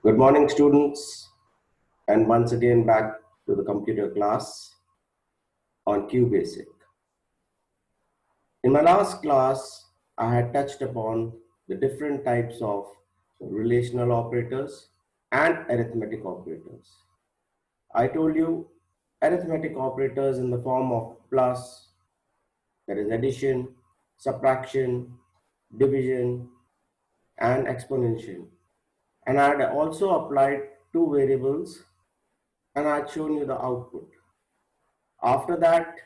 Good morning, students, and once again back to the computer class on QBasic. In my last class, I had touched upon the different types of relational operators and arithmetic operators. I told you arithmetic operators in the form of plus, that is addition, subtraction, division, and exponential. And I had also applied two variables and I had shown you the output. After that,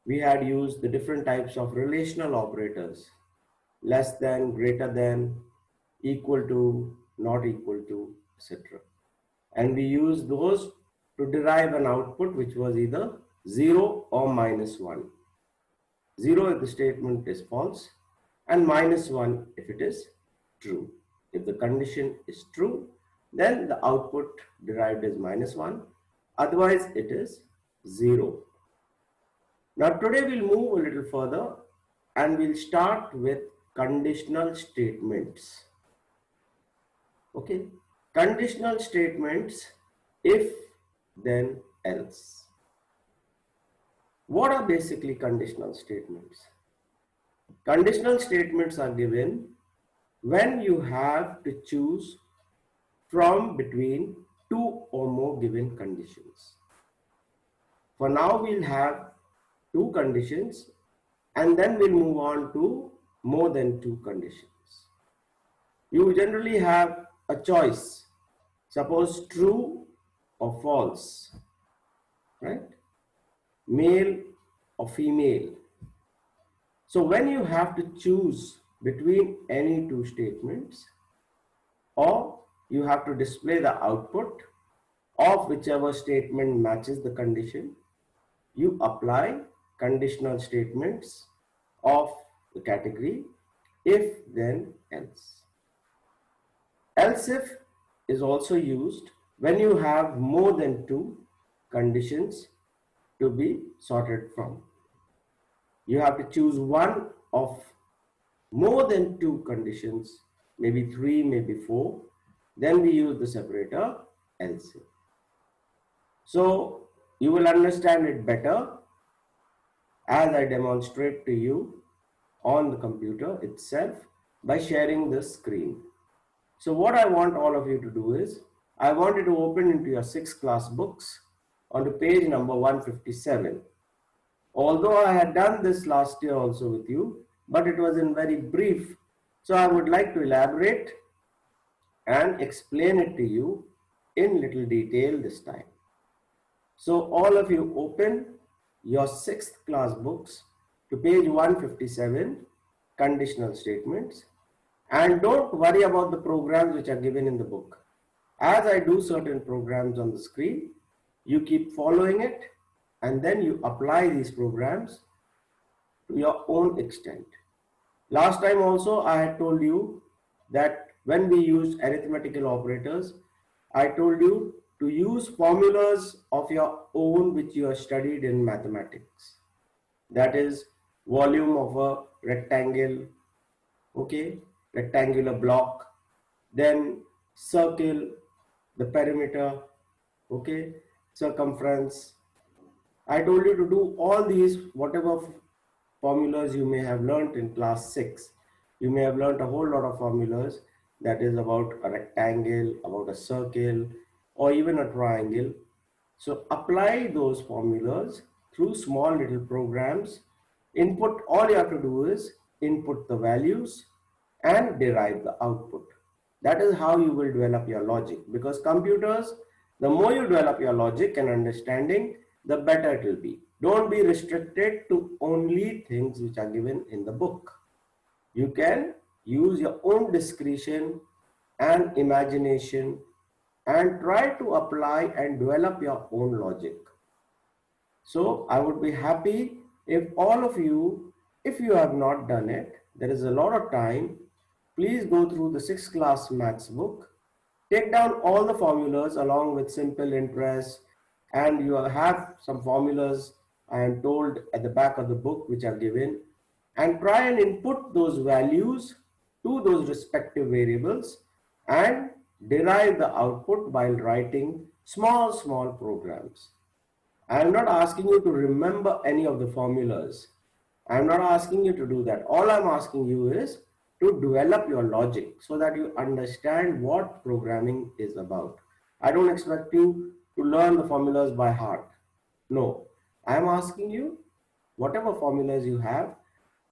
we had used the different types of relational operators: less than, greater than, equal to, not equal to, etc. And we used those to derive an output which was either 0 or -1. 0 if the statement is false, and -1 if it is true. If the condition is true, then the output derived is -1, otherwise it is 0. Now today we'll move a little further and we'll start with conditional statements. Okay, conditional statements: if, then, else. What are basically conditional statements? Conditional statements are given when you have to choose from between two or more given conditions. For now we'll have two conditions and then we'll move on to more than two conditions. You generally have a choice, suppose true or false, right? Male or female. So when you have to choose between any two statements, or you have to display the output of whichever statement matches the condition, you apply conditional statements of the category if, then, else. Else if is also used when you have more than two conditions to be sorted from. You have to choose one of more than two conditions, maybe three, maybe four. Then we use the separator else if. So you will understand it better as I demonstrate to you on the computer itself by sharing the screen. So what I want all of you to do is, I want you to open into your 6th class books onto page number 157. Although I had done this last year also with you, but it was in very brief. So I would like to elaborate and explain it to you in little detail this time. So all of you open your 6th class books to page 157, conditional statements. And don't worry about the programs which are given in the book. As I do certain programs on the screen, you keep following it and then you apply these programs to your own extent. Last time also I had told you that when we used arithmetical operators, I told you to use formulas of your own which you have studied in mathematics. That is volume of a rectangle, okay, rectangular block, then circle, the perimeter, okay, circumference. I told you to do all these, whatever formulas you may have learnt in class 6. You may have learnt a whole lot of formulas, that is about a rectangle, about a circle, or even a triangle. So apply those formulas through small little programs. Input, all you have to do is input the values and derive the output. That is how you will develop your logic, because computers, the more you develop your logic and understanding, the better it will be. Don't be restricted to only things which are given in the book. You can use your own discretion and imagination and try to apply and develop your own logic. So I would be happy if all of you, if you have not done it, there is a lot of time, please go through the 6th class maths book, take down all the formulas along with simple interest, and you have some formulas I am told at the back of the book which are given, and try and input those values to those respective variables and derive the output while writing small programs. I am not asking you to remember any of the formulas. I am not asking you to do that. All I'm asking you is to develop your logic so that you understand what programming is about. I don't expect you to learn the formulas by heart. No, I am asking you, whatever formulas you have,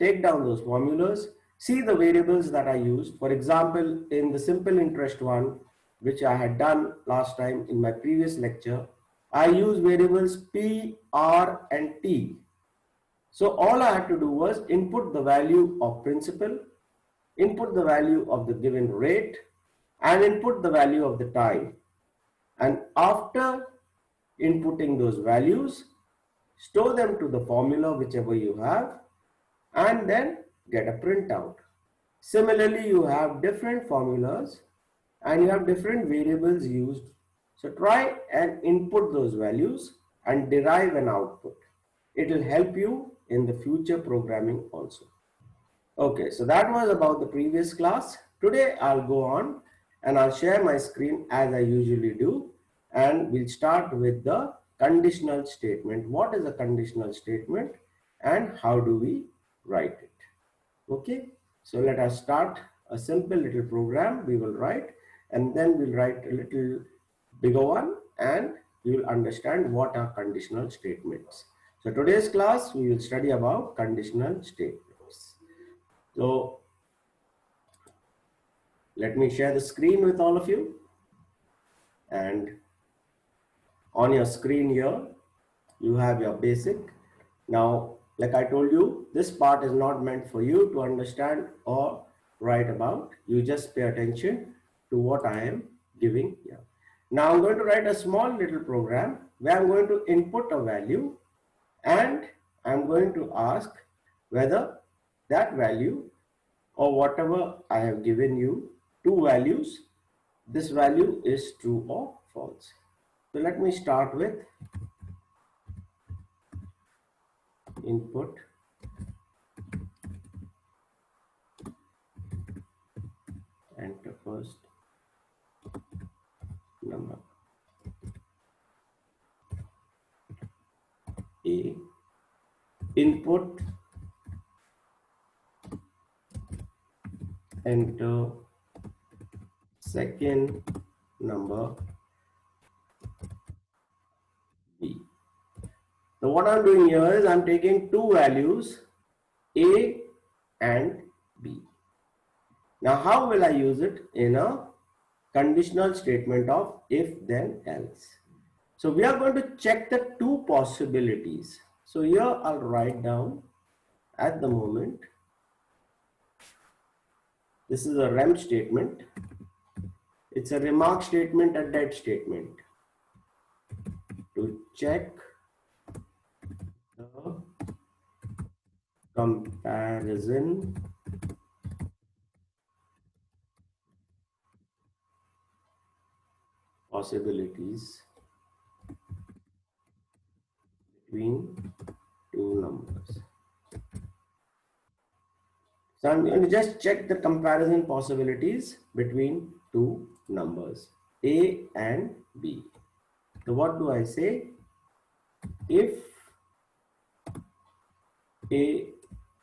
take down those formulas, see the variables that I used. For example, in the simple interest one, which I had done last time in my previous lecture, I used variables P, R, and T. So all I had to do was input the value of principal, input the value of the given rate, and input the value of the time. And after inputting those values, store them to the formula whichever you have, and then get a printout. Similarly, you have different formulas and you have different variables used. So try and input those values and derive an output. It will help you in the future programming also. Okay, so that was about the previous class. Today I'll go on and I'll share my screen as I usually do, and we'll start with the conditional statement. What is a conditional statement and how do we write it? Okay, so let us start a simple little program we will write, and then we'll write a little bigger one and you will understand what are conditional statements. So today's class we will study about conditional statements. So let me share the screen with all of you, and on your screen here you have your basic. Now, like I told you, this part is not meant for you to understand or write about. You just pay attention to what I am giving here. Now I'm going to write a small little program where I'm going to input a value and I'm going to ask whether that value or whatever I have given you, two values, this value is true or false. So let me start with input enter first number A, input enter second number B. So what I'm doing here is I'm taking two values A and B. Now how will I use it in a conditional statement of if then else? So we are going to check the two possibilities. So here I'll write down at the moment, this is a rem statement. It's a remark statement, a dead statement. To check the comparison possibilities between two numbers. So I'm going to just check the comparison possibilities between two numbers, A and B. So what do I say? If A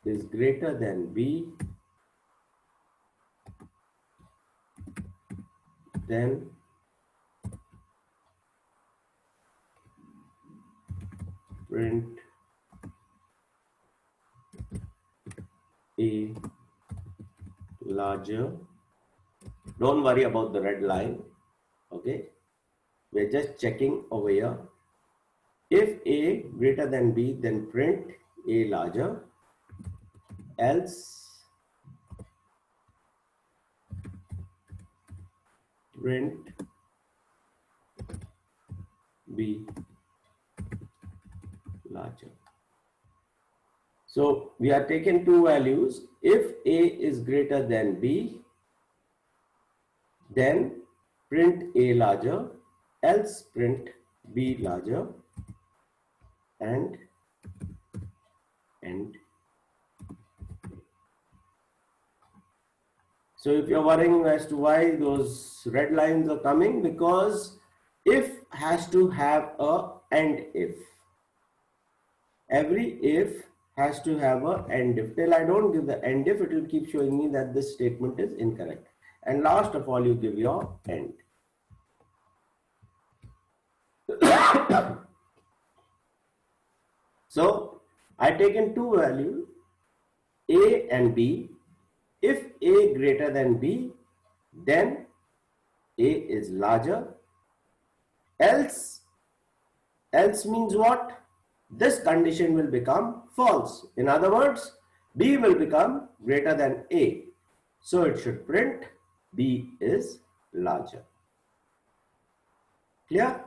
is greater than B, then print A larger. Don't worry about the red line. Okay, we're just checking over here. If A greater than B, then print A larger, else print B larger. So we are taking two values. If A is greater than B, then print A larger, else print B larger, and end. So if you're worrying as to why those red lines are coming, because if has to have a and if. Every if has to have a and if. Till I don't give the and if, it will keep showing me that this statement is incorrect. And last of all, you give your end. So I taken two values, A and B. If A greater than B, then A is larger. Else means what? This condition will become false. In other words, B will become greater than A. So it should print B is larger. Clear?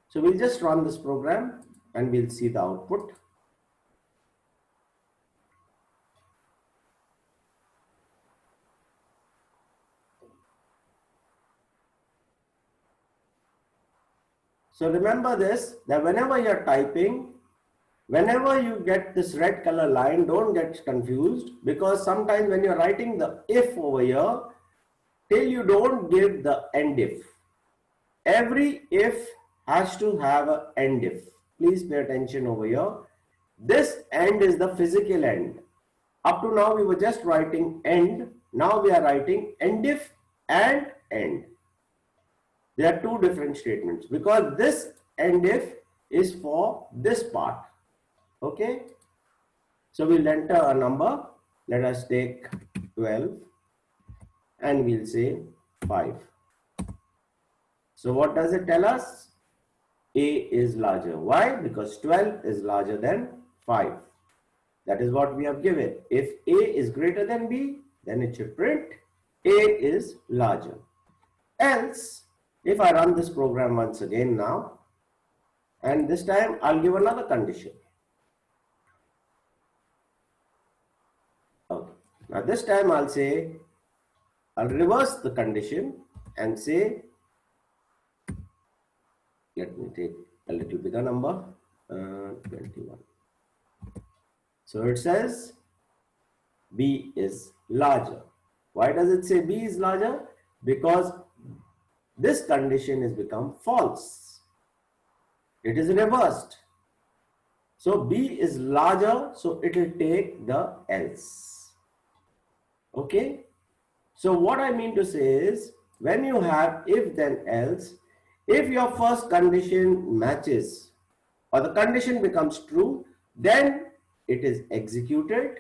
So we'll just run this program and we'll see the output. So remember this, that whenever you're typing, whenever you get this red color line, don't get confused, because sometimes when you're writing the if over here, till you don't give the end if. Every if has to have an end if. Please pay attention over here. This end is the physical end. Up to now we were just writing end. Now we are writing end if and end. There are two different statements because this end if is for this part. Okay. So we'll enter a number. Let us take 12 and we'll say 5. So what does it tell us? A is larger. Why? Because 12 is larger than 5. That is what we have given. If A is greater than B, then it should print A is larger. Else, if I run this program once again now, and this time I'll give another condition. Okay. Now this time I'll reverse the condition and say, let me take a little bigger number, 21. So it says B is larger. Why does it say B is larger? Because this condition has become false. It is reversed. So B is larger, so it will take the else. Okay. So what I mean to say is, when you have if then else, if your first condition matches or the condition becomes true, then it is executed.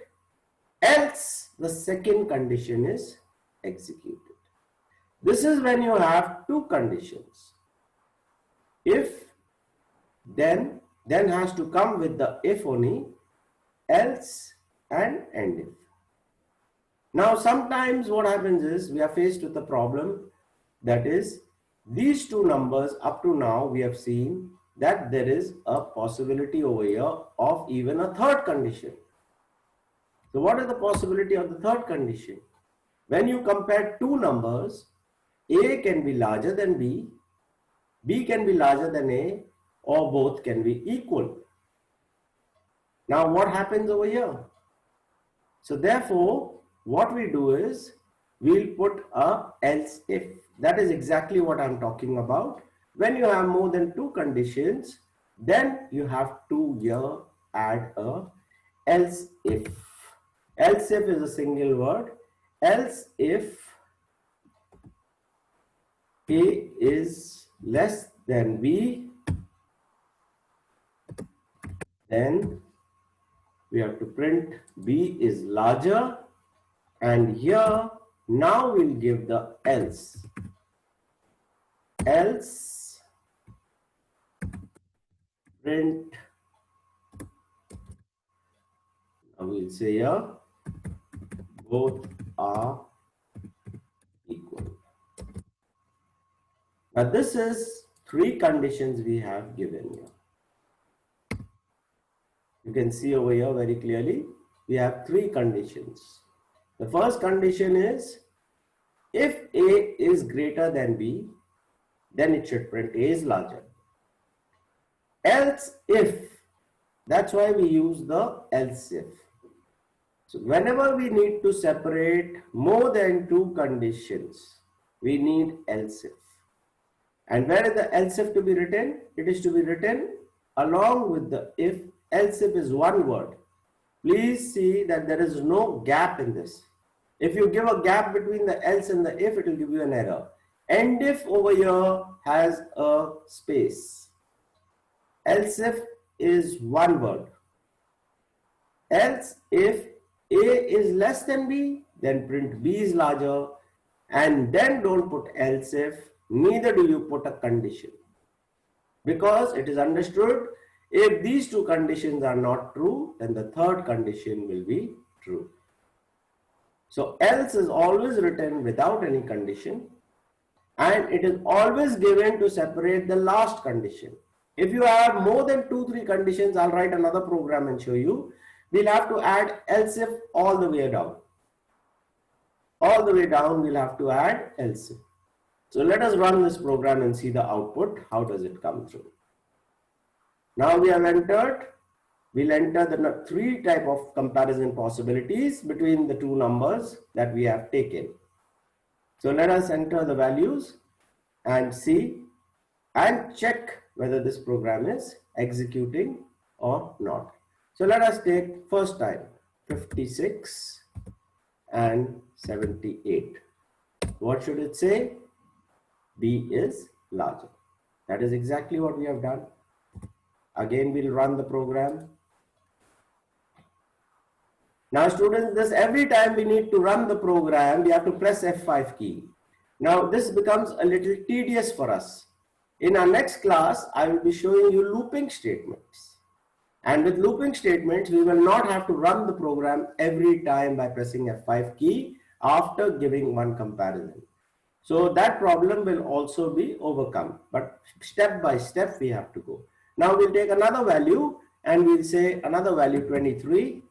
Else the second condition is executed. This is when you have two conditions. If, then has to come with the if only, else and end if. Now sometimes what happens is we are faced with a problem, that is these two numbers. Up to now we have seen that there is a possibility over here of even a third condition. So what is the possibility of the third condition? When you compare two numbers, A can be larger than B, B can be larger than A, or both can be equal. Now what happens over here? So therefore what we do is we'll put a else if. That is exactly what I'm talking about. When you have more than two conditions, then you have to here add a else if. Else if is a single word. Else if A is less than B, then we have to print B is larger, and here now we'll give the else. Else print, now we'll say here both are equal. Now this is three conditions we have given here. You can see over here very clearly we have three conditions. The first condition is if A is greater than B, then it should print A is larger. Else if, that's why we use the else if. So whenever we need to separate more than two conditions, we need else if. And where is the else if to be written? It is to be written along with the if. Else if is one word. Please see that there is no gap in this. If you give a gap between the else and the if, it will give you an error. End if over here has a space. Else if is one word. Else if A is less than B, then print B is larger, and then don't put else if, neither do you put a condition. Because it is understood, if these two conditions are not true, then the third condition will be true. So else is always written without any condition, and it is always given to separate the last condition. If you have more than 2-3 conditions, I'll write another program and show you. We'll have to add else if all the way down. All the way down, we'll have to add else if. So let us run this program and see the output. How does it come through? Now we have entered. We'll enter the 3 type of comparison possibilities between the two numbers that we have taken. So let us enter the values and see and check whether this program is executing or not. So let us take first time 56 and 78. What should it say? B is larger. That is exactly what we have done. Again, we'll run the program. Now students, this every time we need to run the program, we have to press F5 key. Now this becomes a little tedious for us. In our next class, I will be showing you looping statements. And with looping statements, we will not have to run the program every time by pressing F5 key after giving one comparison. So that problem will also be overcome. But step by step, we have to go. Now we'll take another value and we'll say another value 23.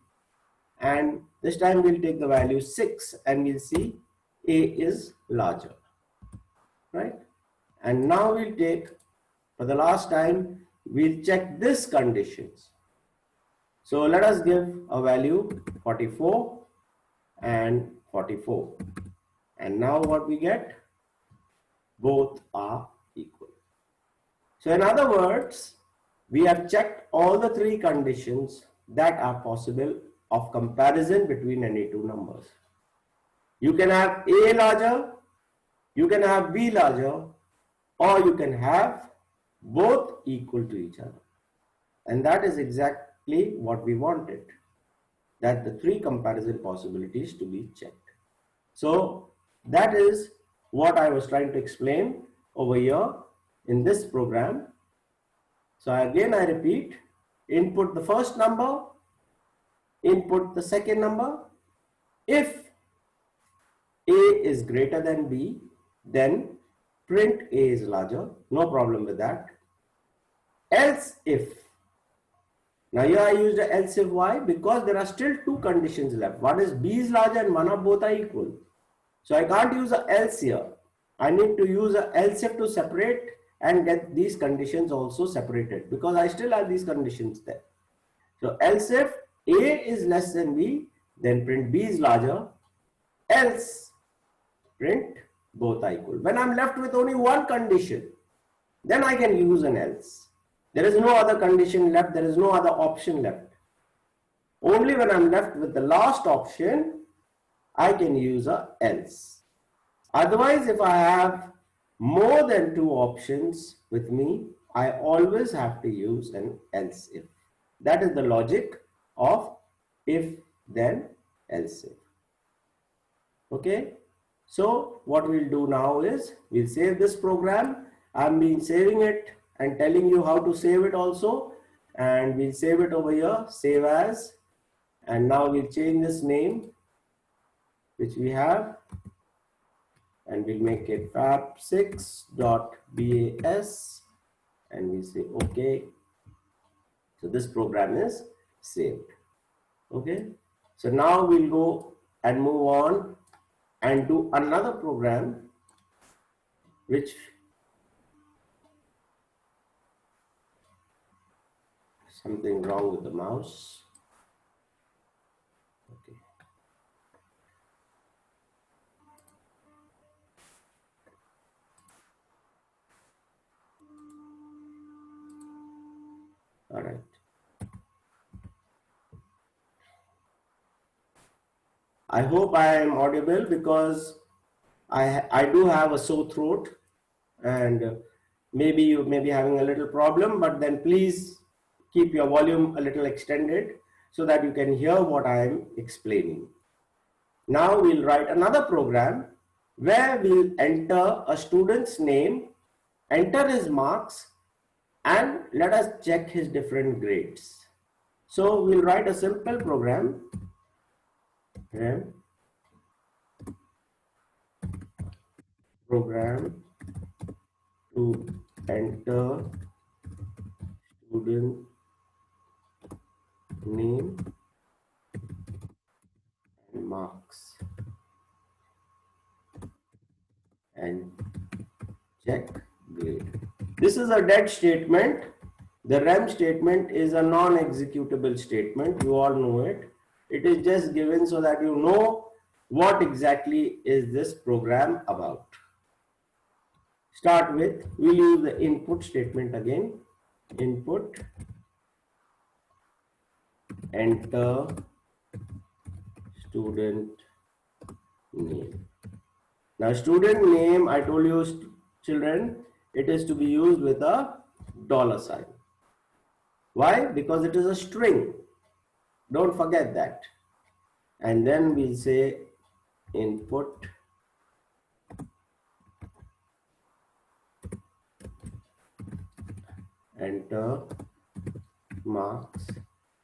And this time we'll take the value 6 and we'll see A is larger. Right? And now we'll take, for the last time, we'll check this conditions. So let us give a value 44 and 44. And now what we get? Both are equal. So in other words, we have checked all the 3 conditions that are possible of comparison between any two numbers. You can have A larger, you can have B larger, or you can have both equal to each other. And that is exactly what we wanted, that the 3 comparison possibilities to be checked. So that is what I was trying to explain over here in this program. So again, I repeat, input the first number, input the second number. If A is greater than B, then print A is larger, no problem with that. Else if, now here I used the else if, why? Because there are still 2 conditions left. One is B is larger and one of both are equal. So I can't use a else here. I need to use a else if to separate and get these conditions also separated, because I still have these conditions there. So else if A is less than B, then print B is larger, else print both are equal. When I'm left with only one condition, then I can use an else. There is no other condition left, there is no other option left. Only when I'm left with the last option, I can use a else. Otherwise, if I have more than 2 options with me, I always have to use an else if. That is the logic of if then else if. Okay. So what we'll do now is we'll save this program. I've been saving it and telling you how to save it also. And we'll save it over here, save as. And now we'll change this name, which we have. And we'll make it fab6.bas. And we say OK. So this program is saved. Okay. So now we'll go and move on and do another program which something wrong with the mouse. Okay. I hope I am audible because I do have a sore throat, and maybe you may be having a little problem, but then please keep your volume a little extended so that you can hear what I am explaining. Now we'll write another program where we'll enter a student's name, enter his marks, and let us check his different grades. So we'll write a simple program. Program to enter student name and marks and check grade. This is a dead statement. The REM statement is a non-executable statement. You all know it. It is just given so that you know what exactly is this program about. Start with, we'll use the input statement again. Input, enter student name. Now student name, I told you children, it is to be used with a $sign. Why? Because it is a string. Don't forget that. And then we'll say input enter marks.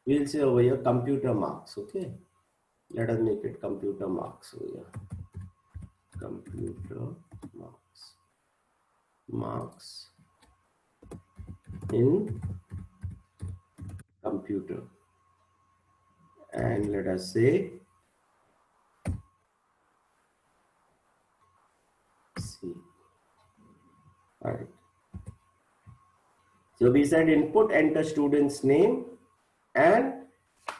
We'll say over here computer marks. Okay, let us make it computer marks over here. Computer marks in computer, and let us say C. All right. So we said input enter student's name and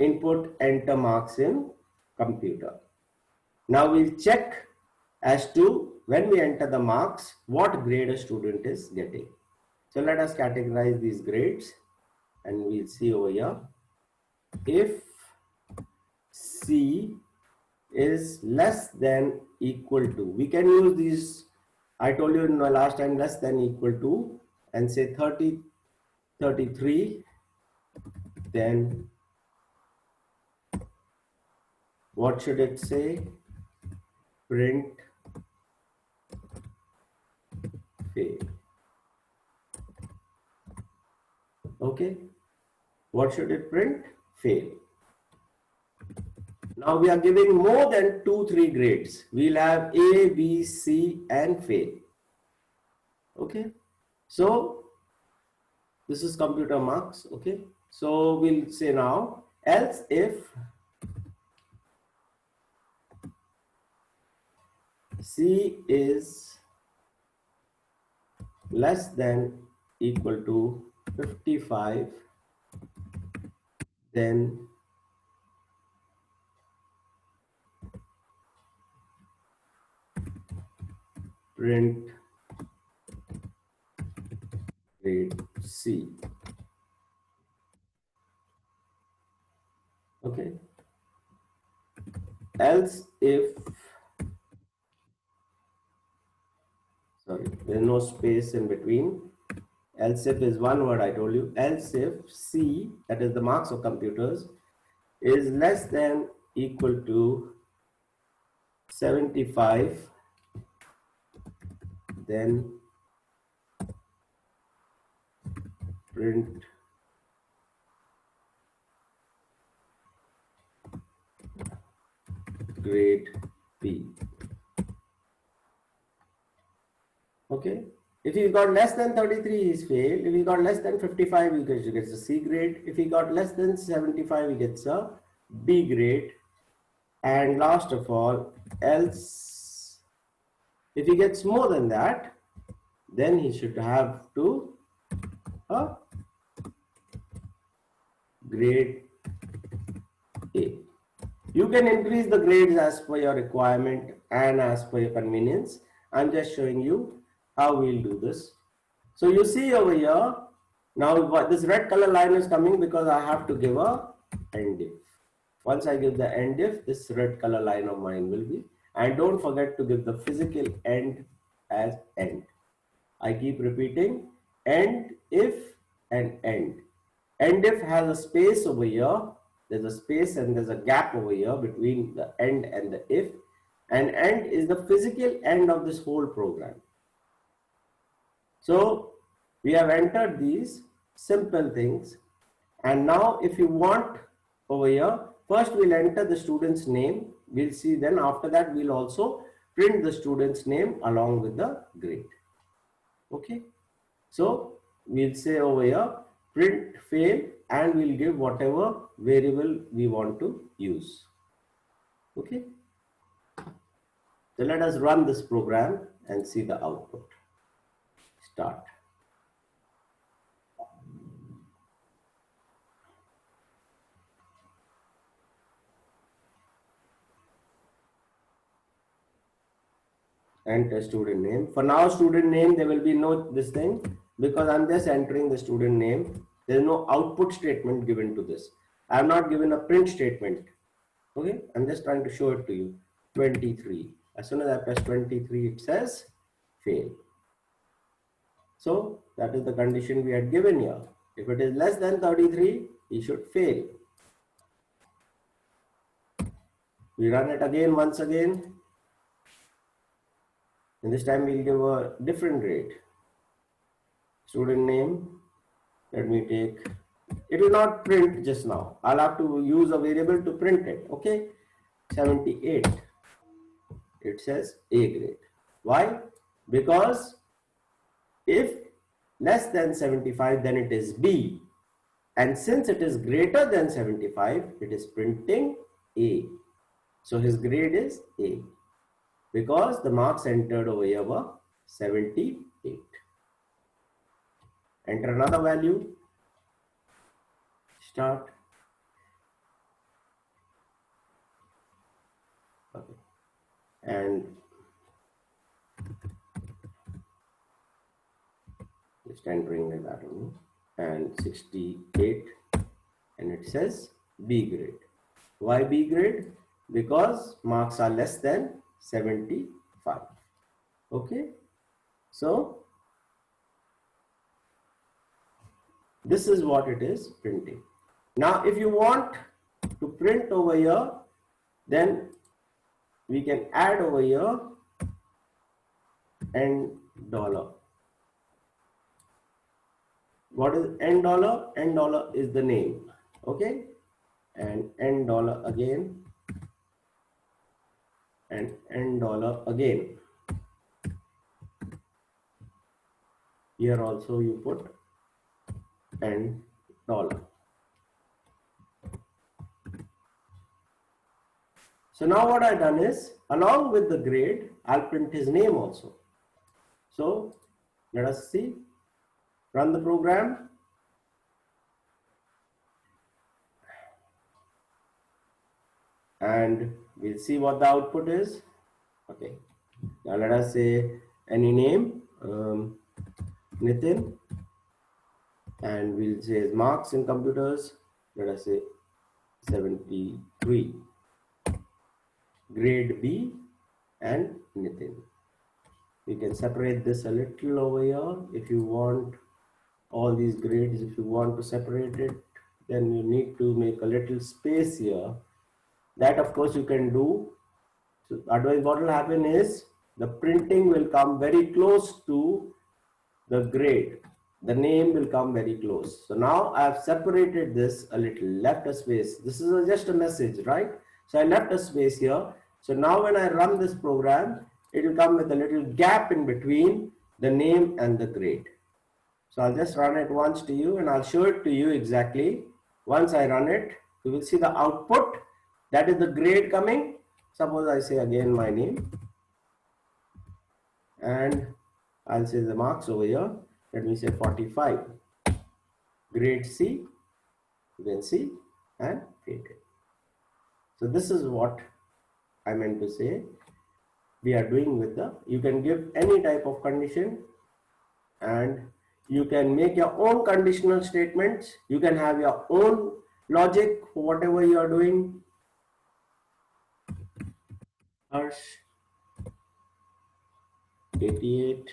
input enter marks in computer. Now we'll check as to when we enter the marks, what grade a student is getting. So let us categorize these grades and we'll see over here. If C is less than equal to, we can use these, I told you in the last time, less than equal to, and say 30, 33, then what should it say? Print fail. Okay, what should it print? Fail. Now we are giving more than 2-3 grades. We'll have A, B, C and fail. Okay, so this is computer marks. Okay, so we'll say now, else if C is less than equal to 55, then print grade C. Okay, else if, sorry, there's no space in between. Else if is one word I told you. Else if C, that is the marks of computers, is less than equal to 75, then print grade B. Okay, if he got less than 33, he's failed. If he got less than 55, he gets a C grade. If he got less than 75, he gets a B grade. And last of all, else, if he gets more than that, then he should have to a grade A. You can increase the grades as per your requirement and as per your convenience. I'm just showing you how we'll do this. So you see over here, now this red color line is coming because I have to give a end div. Once I give the end if, this red color line of mine will be, and don't forget to give the physical end as end. I keep repeating end if and end. End if has a space over here. There's a space and there's a gap over here between the end and the if. And end is the physical end of this whole program. So we have entered these simple things. And now if you want over here, first we'll enter the student's name. We'll see then after that we'll also print the student's name along with the grade. Okay. So we'll say over here print fail and we'll give whatever variable we want to use. Okay. So let us run this program and see the output. Start. Enter student name. For now, student name, there will be no this thing because I'm just entering the student name. There is no output statement given to this. I have not given a print statement. Okay, I'm just trying to show it to you. 23. As soon as I press 23, it says fail. So that is the condition we had given here. If it is less than 33, he should fail. We run it again once again. And this time we'll give a different grade. Student name, let me take, it will not print just now. I'll have to use a variable to print it. Okay, 78. It says A grade. Why? Because if less than 75, then it is B. And since it is greater than 75, it is printing A. So his grade is A. Because the marks entered over here were 78. Enter another value. Start. Okay. And just entering that only. And 68. And it says B grade. Why B grade? Because marks are less than 75. Okay, so this is what it is printing. Now if you want to print over here, then we can add over here $. What is $? $. Is the name. Okay, and $. again, and $. again. Here also you put $. So now what I've done is, along with the grade, I'll print his name also. So let us see. Run the program. And we'll see what the output is. Okay. Now let us say any name, Nitin, and we'll say his marks in computers. Let us say 73. Grade B and Nitin. We can separate this a little over here. If you want all these grades, if you want to separate it, then you need to make a little space here. That of course you can do. So otherwise what will happen is the printing will come very close to the grade. The name will come very close. So now I have separated this a little, left a space. This is just a message, right? So I left a space here. So now when I run this program, it will come with a little gap in between the name and the grade. So I'll just run it once to you and I'll show it to you exactly. Once I run it, you will see the output. That is the grade coming. Suppose I say again my name. And I'll say the marks over here. Let me say 45. Grade C. You can see and faded. So this is what I meant to say. We are doing with the, you can give any type of condition and you can make your own conditional statements. You can have your own logic for whatever you are doing. Harsh 88,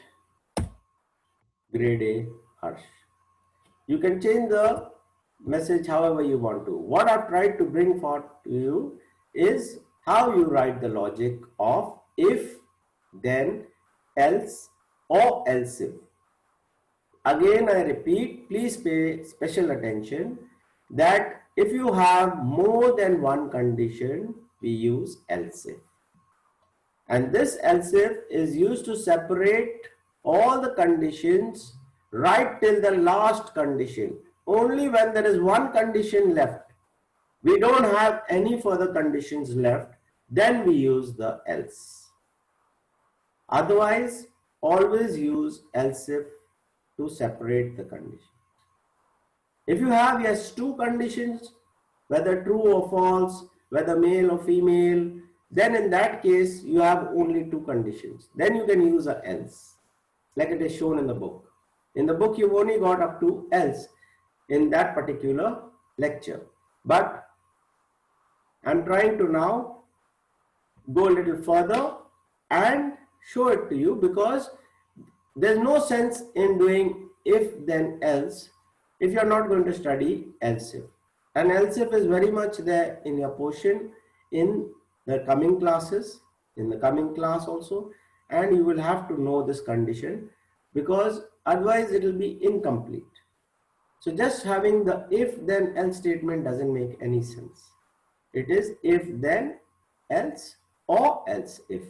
grade A Harsh. You can change the message however you want to. What I've tried to bring forth to you is how you write the logic of if, then, else, or else if. Again, I repeat, please pay special attention that if you have more than one condition, we use else if. And this else if is used to separate all the conditions right till the last condition. Only when there is one condition left, we don't have any further conditions left, then we use the else. Otherwise, always use else if to separate the condition. If you have yes two conditions, whether true or false, whether male or female, then in that case you have only two conditions. Then you can use a else, like it is shown in the book. In the book you've only got up to else in that particular lecture. But I'm trying to now go a little further and show it to you, because there's no sense in doing if then else if you're not going to study else if. And else if is very much there in your portion in the coming classes, in the coming class also, and you will have to know this condition, because otherwise it will be incomplete. So just having the if then else statement doesn't make any sense. It is if then else or else if,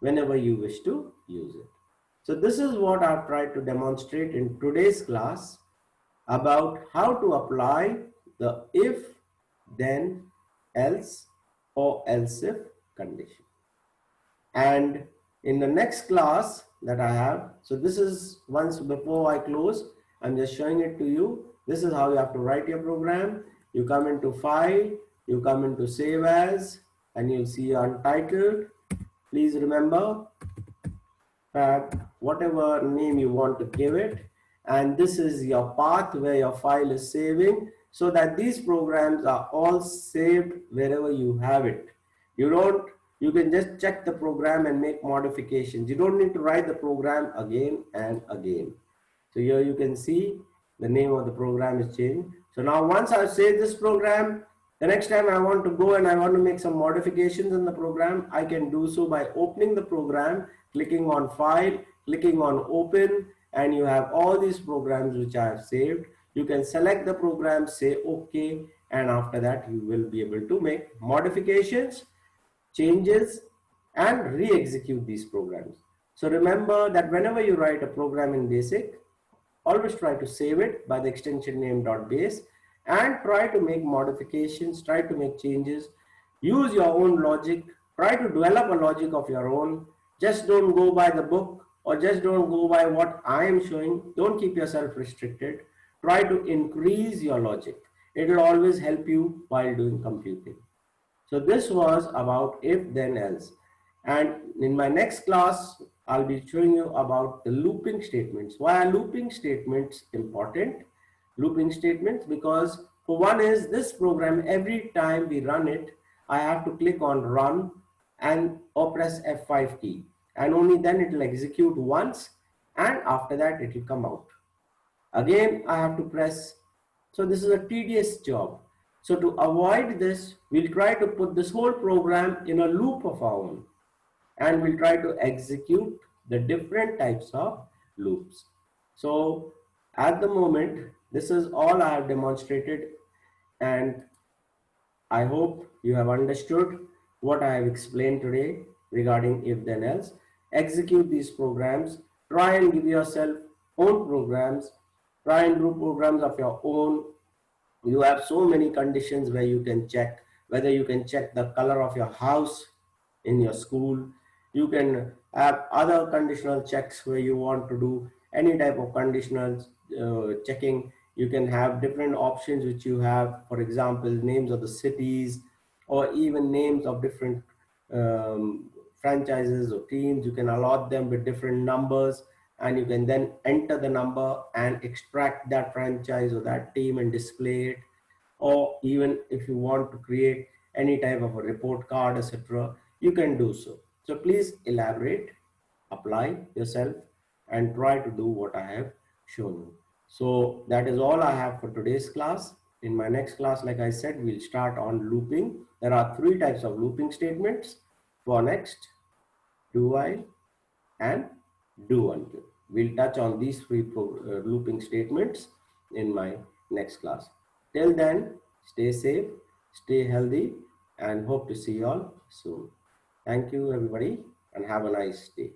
whenever you wish to use it. So this is what I've tried to demonstrate in today's class about how to apply the if, then, else or else if condition. And in the next class that I have, so this is once before I close, I'm just showing it to you. This is how you have to write your program. You come into file, you come into save as, and you'll see untitled. Please remember whatever name you want to give it, and this is your path where your file is saving, so that these programs are all saved wherever you have it. You can just check the program and make modifications. You don't need to write the program again and again. So here you can see the name of the program is changed. So now once I've saved this program, the next time I want to go and I want to make some modifications in the program, I can do so by opening the program, clicking on file, clicking on open, and you have all these programs which I have saved. You can select the program, say OK, and after that you will be able to make modifications, changes, and re-execute these programs. So remember that whenever you write a program in BASIC, always try to save it by the extension name .base and try to make modifications, try to make changes, use your own logic, try to develop a logic of your own. Just don't go by the book, or just don't go by what I am showing. Don't keep yourself restricted. Try to increase your logic. It will always help you while doing computing. So this was about if then else. And in my next class, I'll be showing you about the looping statements. Why are looping statements important? Looping statements, because for one is this program, every time we run it, I have to click on run and or press F5 key, and only then it will execute once, and after that it will come out. Again I have to press. So this is a tedious job. So to avoid this, we'll try to put this whole program in a loop of our own, and we'll try to execute the different types of loops. So at the moment, this is all I have demonstrated, and I hope you have understood what I have explained today regarding if then else. Execute these programs, try and give yourself own programs, try and do programs of your own. You have so many conditions where you can check, whether you can check the color of your house in your school. You can have other conditional checks where you want to do any type of conditional checking. You can have different options which you have, for example, names of the cities, or even names of different franchises or teams. You can allot them with different numbers, and you can then enter the number and extract that franchise or that team and display it. Or even if you want to create any type of a report card, etc., you can do so. So please elaborate, apply yourself, and try to do what I have shown you. So that is all I have for today's class. In my next class, like I said, we'll start on looping. There are 3 types of looping statements: for next, do while, and do until. We'll touch on these 3 looping statements in my next class. Till then, stay safe, stay healthy, and hope to see you all soon. Thank you, everybody, and have a nice day.